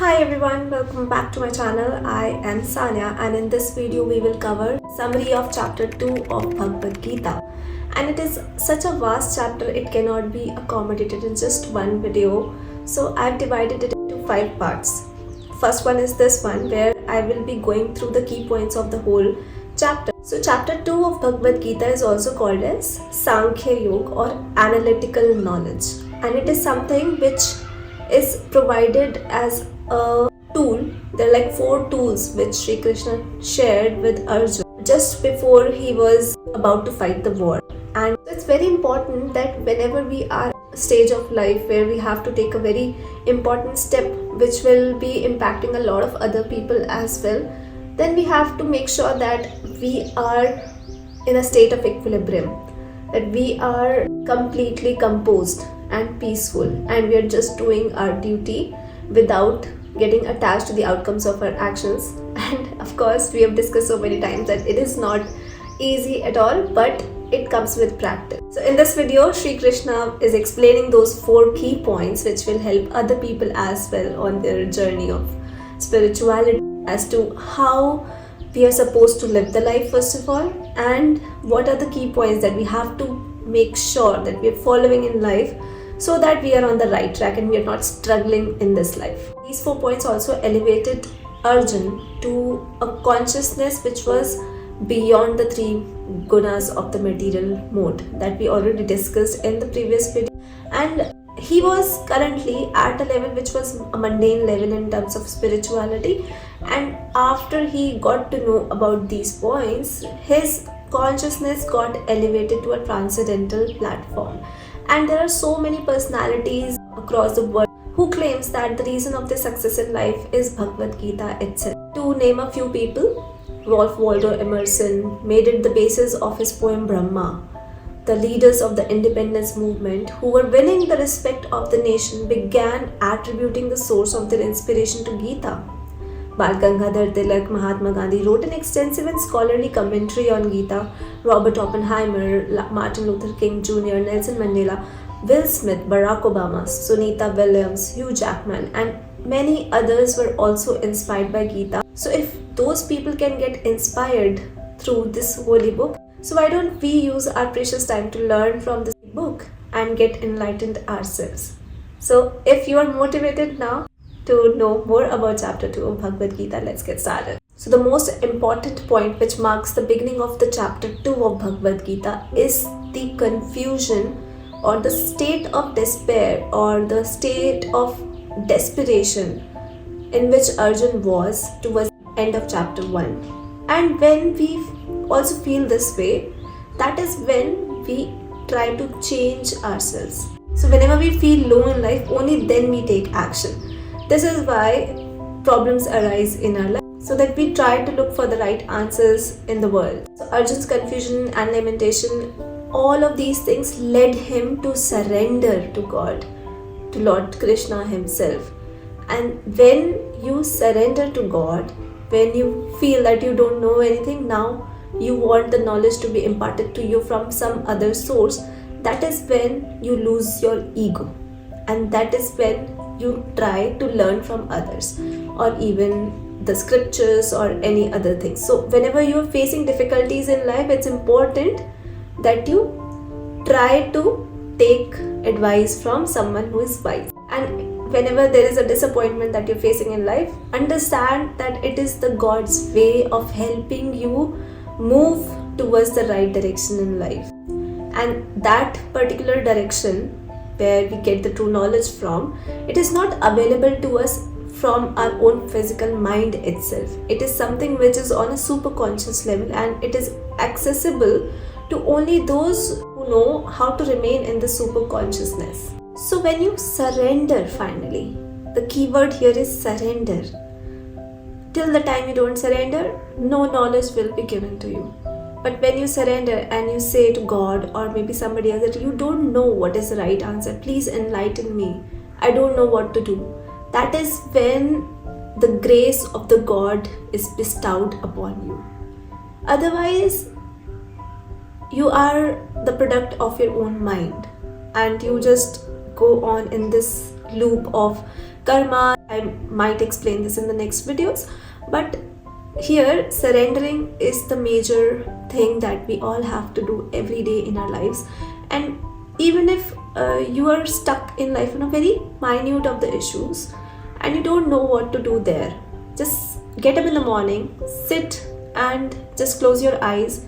Hi everyone, welcome back to my channel. I am Sanya and in this video we will cover summary of chapter 2 of Bhagavad Gita. And it is such a vast chapter, it cannot be accommodated in just one video. So I've divided it into 5 parts. First one is this one where I will be going through the key points of the whole chapter. So chapter 2 of Bhagavad Gita is also called as Sankhya Yoga or analytical knowledge. And it is something which is provided as a tool. There are like 4 tools which Sri Krishna shared with Arjuna just before he was about to fight the war. And it's very important that whenever we are at a stage of life where we have to take a very important step which will be impacting a lot of other people as well, then we have to make sure that we are in a state of equilibrium, that we are completely composed and peaceful and we are just doing our duty without getting attached to the outcomes of our actions. And of course we have discussed so many times that it is not easy at all, but it comes with practice. So in this video Sri Krishna is explaining those 4 key points which will help other people as well on their journey of spirituality, as to how we are supposed to live the life first of all, and what are the key points that we have to make sure that we are following in life so that we are on the right track and we are not struggling in this life. These 4 points also elevated Arjun to a consciousness which was beyond the 3 gunas of the material mode that we already discussed in the previous video. And he was currently at a level which was a mundane level in terms of spirituality, and after he got to know about these points, his consciousness got elevated to a transcendental platform. And there are so many personalities across the world who claims that the reason of their success in life is Bhagavad Gita itself. To name a few people, Ralph Waldo Emerson made it the basis of his poem Brahma. The leaders of the independence movement who were winning the respect of the nation began attributing the source of their inspiration to Gita. Bal Gangadhar Tilak, Mahatma Gandhi wrote an extensive and scholarly commentary on Gita. Robert Oppenheimer, Martin Luther King Jr., Nelson Mandela, Will Smith, Barack Obama, Sunita Williams, Hugh Jackman, and many others were also inspired by Gita. So if those people can get inspired through this holy book, so why don't we use our precious time to learn from this book and get enlightened ourselves? So if you are motivated now to know more about chapter 2 of Bhagavad Gita, let's get started. So the most important point which marks the beginning of the chapter 2 of Bhagavad Gita is the confusion or the state of despair or the state of desperation in which Arjun was towards the end of chapter 1. And when we also feel this way, that is when we try to change ourselves. So whenever we feel low in life, only then we take action. This is why problems arise in our life, so that we try to look for the right answers in the world. So Arjun's confusion and lamentation, all of these things led him to surrender to God, to Lord Krishna himself. And when you surrender to God, when you feel that you don't know anything, now you want the knowledge to be imparted to you from some other source, that is when you lose your ego. And that is when you try to learn from others or even the scriptures or any other thing. So whenever you are facing difficulties in life, it's important that you try to take advice from someone who is wise. And whenever there is a disappointment that you're facing in life, understand that it is the God's way of helping you move towards the right direction in life. And that particular direction where we get the true knowledge from, it is not available to us from our own physical mind itself. It is something which is on a super conscious level, and it is accessible to only those who know how to remain in the super consciousness. So when you surrender, finally, the key word here is surrender. Till the time you don't surrender, no knowledge will be given to you. But when you surrender and you say to God or maybe somebody else that you don't know what is the right answer, please enlighten me, I don't know what to do, that is when the grace of the God is bestowed upon you. Otherwise, you are the product of your own mind and you just go on in this loop of karma I might explain this in the next videos, but here surrendering is the major thing that we all have to do every day in our lives. And even if you are stuck in life in a very minute of the issues and you don't know what to do there, just get up in the morning, sit and just close your eyes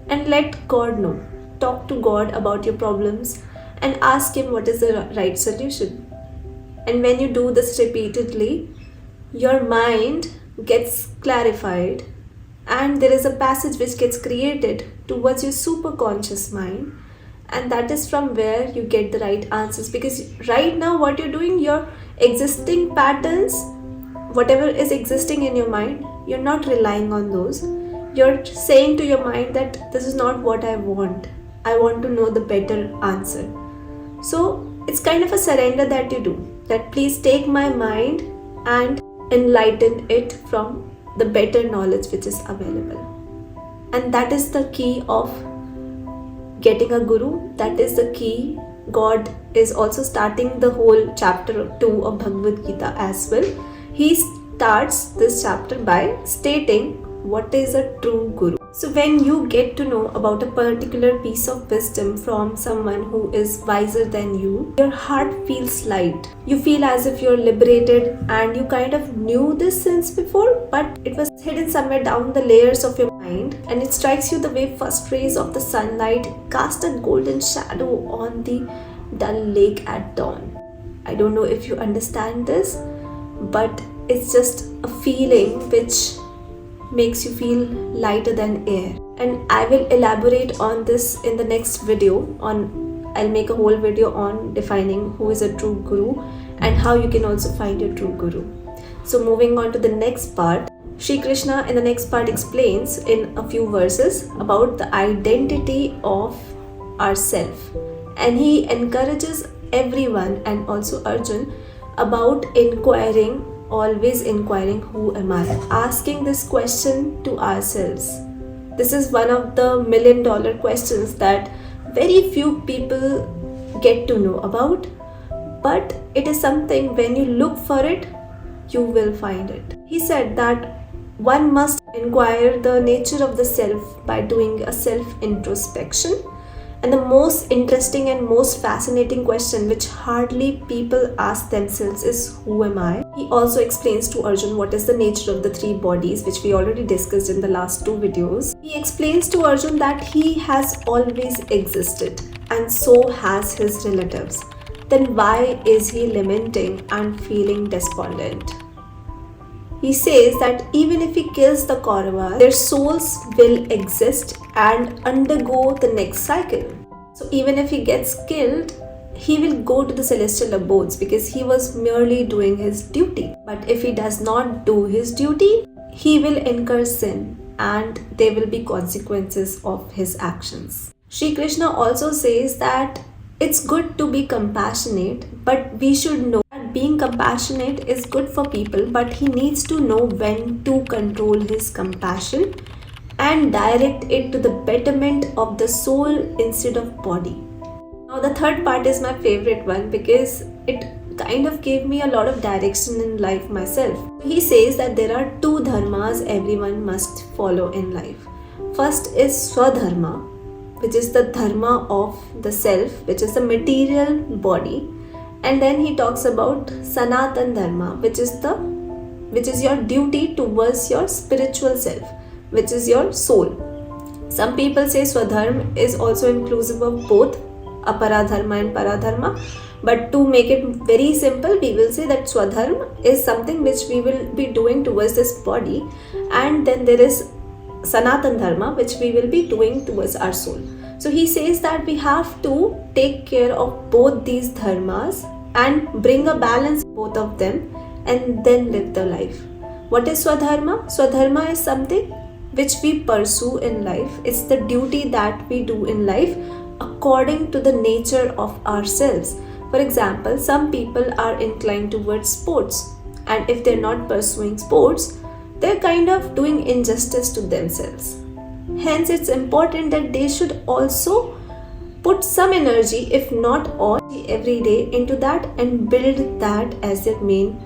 and let God know. Talk to God about your problems and ask Him what is the right solution. And when you do this repeatedly, your mind gets clarified and there is a passage which gets created towards your superconscious mind, and that is from where you get the right answers. Because right now what you're doing, your existing patterns, whatever is existing in your mind, you're not relying on those. You're saying to your mind that this is not what I want to know the better answer. So it's kind of a surrender that you do, that please take my mind and enlighten it from the better knowledge which is available. And that is the key of getting a guru. That is the key. God is also starting the whole chapter 2 of Bhagavad Gita as well. He starts this chapter by stating what is a true guru. So when you get to know about a particular piece of wisdom from someone who is wiser than you, your heart feels light. You feel as if you're liberated and you kind of knew this since before, but it was hidden somewhere down the layers of your mind, and it strikes you the way first rays of the sunlight cast a golden shadow on the dull lake at dawn. I don't know if you understand this, but it's just a feeling which makes you feel lighter than air. And I will elaborate on this in the next video. I'll make a whole video on defining who is a true guru and how you can also find your true guru. So moving on to the next part, Shri Krishna in the next part explains in a few verses about the identity of ourself, and he encourages everyone and also Arjun about always inquiring, who am I? Asking this question to ourselves. This is one of the $1 million questions that very few people get to know about, but it is something when you look for it, you will find it. He said that one must inquire the nature of the self by doing a self-introspection. And the most interesting and most fascinating question which hardly people ask themselves is, who am I? He also explains to Arjun what is the nature of the 3 bodies, which we already discussed in the last 2 videos. He explains to Arjun that he has always existed and so has his relatives. Then why is he lamenting and feeling despondent? He says that even if he kills the Kauravas, their souls will exist and undergo the next cycle. So even if he gets killed, he will go to the celestial abodes because he was merely doing his duty. But if he does not do his duty, he will incur sin and there will be consequences of his actions. Shri Krishna also says that it's good to be compassionate, but we should know that being compassionate is good for people, but he needs to know when to control his compassion and direct it to the betterment of the soul instead of body. Now the third part is my favorite one because it kind of gave me a lot of direction in life myself. He says that there are 2 dharmas everyone must follow in life. First is Swadharma, which is the dharma of the self, which is the material body. And then he talks about Sanatan Dharma, which is your duty towards your spiritual self, which is your soul. Some people say Swadharma is also inclusive of both Aparadharma and Paradharma. But to make it very simple, we will say that Swadharma is something which we will be doing towards this body. And then there is Sanatan Dharma, which we will be doing towards our soul. So he says that we have to take care of both these dharmas and bring a balance both of them and then live the life. What is Swadharma? Swadharma is something which we pursue in life. It's the duty that we do in life according to the nature of ourselves. For example, some people are inclined towards sports, and if they're not pursuing sports, they're kind of doing injustice to themselves. Hence, it's important that they should also put some energy, if not all, every day into that and build that as their main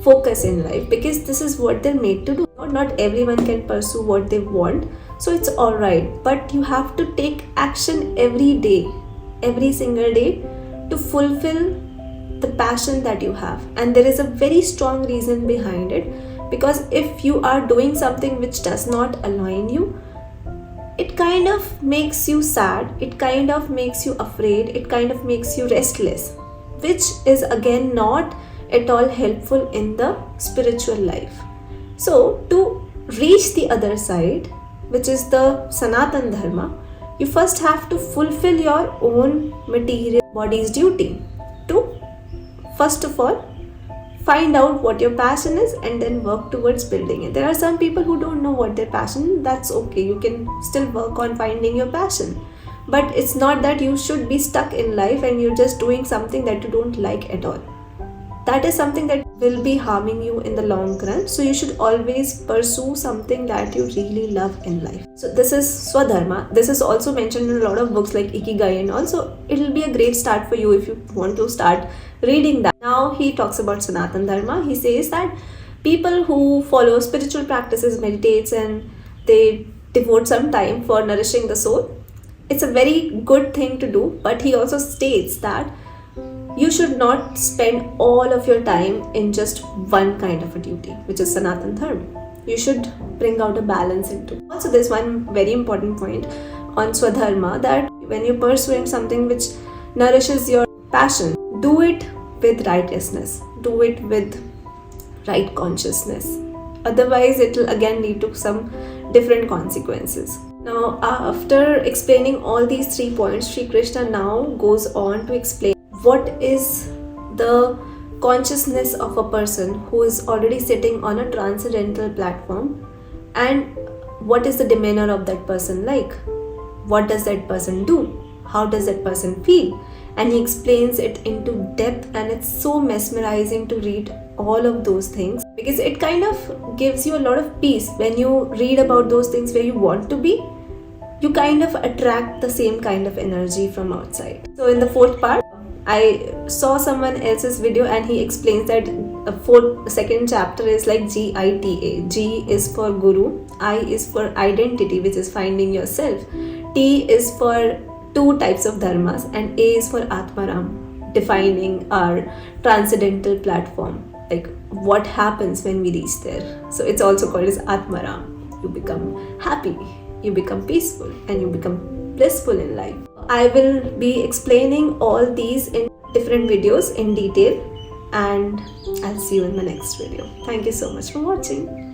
focus in life, because this is what they're made to do. Not everyone can pursue what they want, so it's all right, but you have to take action every day, every single day, to fulfill the passion that you have. And there is a very strong reason behind it, because if you are doing something which does not align you, it kind of makes you sad, it kind of makes you afraid, it kind of makes you restless, which is again not at all helpful in the spiritual life. So to reach the other side, which is the Sanatan Dharma, you first have to fulfill your own material body's duty to, first of all, find out what your passion is and then work towards building it. There are some people who don't know what their passion, that's okay, you can still work on finding your passion. But it's not that you should be stuck in life and you're just doing something that you don't like at all. That is something that will be harming you in the long run. So you should always pursue something that you really love in life. So this is Swadharma. This is also mentioned in a lot of books like Ikigai and all. So it'll be a great start for you if you want to start reading that. Now he talks about Sanatan Dharma. He says that people who follow spiritual practices, meditates, and they devote some time for nourishing the soul, it's a very good thing to do. But he also states that you should not spend all of your time in just one kind of a duty, which is Sanatan Dharma. You should bring out a balance into. Also, there's one very important point on Swadharma, that when you're pursuing something which nourishes your passion, do it with righteousness, do it with right consciousness. Otherwise, it will again lead to some different consequences. Now, after explaining all these 3 points, Sri Krishna now goes on to explain what is the consciousness of a person who is already sitting on a transcendental platform, and what is the demeanor of that person like? What does that person do? How does that person feel? And he explains it into depth, and it's so mesmerizing to read all of those things, because it kind of gives you a lot of peace. When you read about those things where you want to be, you kind of attract the same kind of energy from outside. So in the 4th part, I saw someone else's video and he explains that the second chapter is like GITA. G is for Guru, I is for identity, which is finding yourself, T is for 2 types of dharmas, and A is for Atmaram, defining our transcendental platform, like what happens when we reach there. So it's also called as Atmaram. You become happy, you become peaceful, and you become blissful in life. I will be explaining all these in different videos in detail, and I'll see you in the next video. Thank you so much for watching.